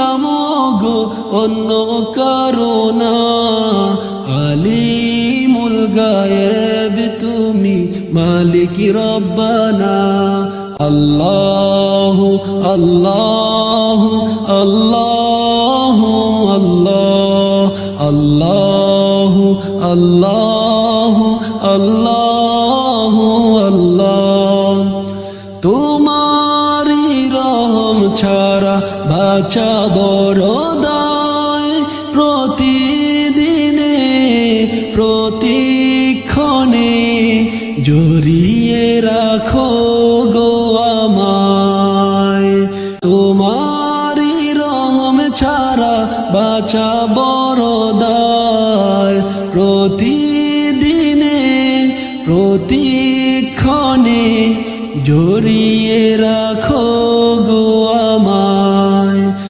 মাওলা গো অন্য কারো না, আলিমুল গায়েব তুমি মালিক রব্বানা। আল্লাহু আল্লাহু আল্লাহু আল্লাহু আল্লাহু আল্লাহু আল্লাহ। তোমারি রহম ছাড়া বাঁচা বড় দায়, প্রতিদিনে প্রতিক্ষণে জড়িয়ে রাখো গো আমায়। তোমারি রহম ছাড়া বাঁচা বড় দায়, প্রতিদিনে প্রতিক্ষণে জড়িয়ে রাখো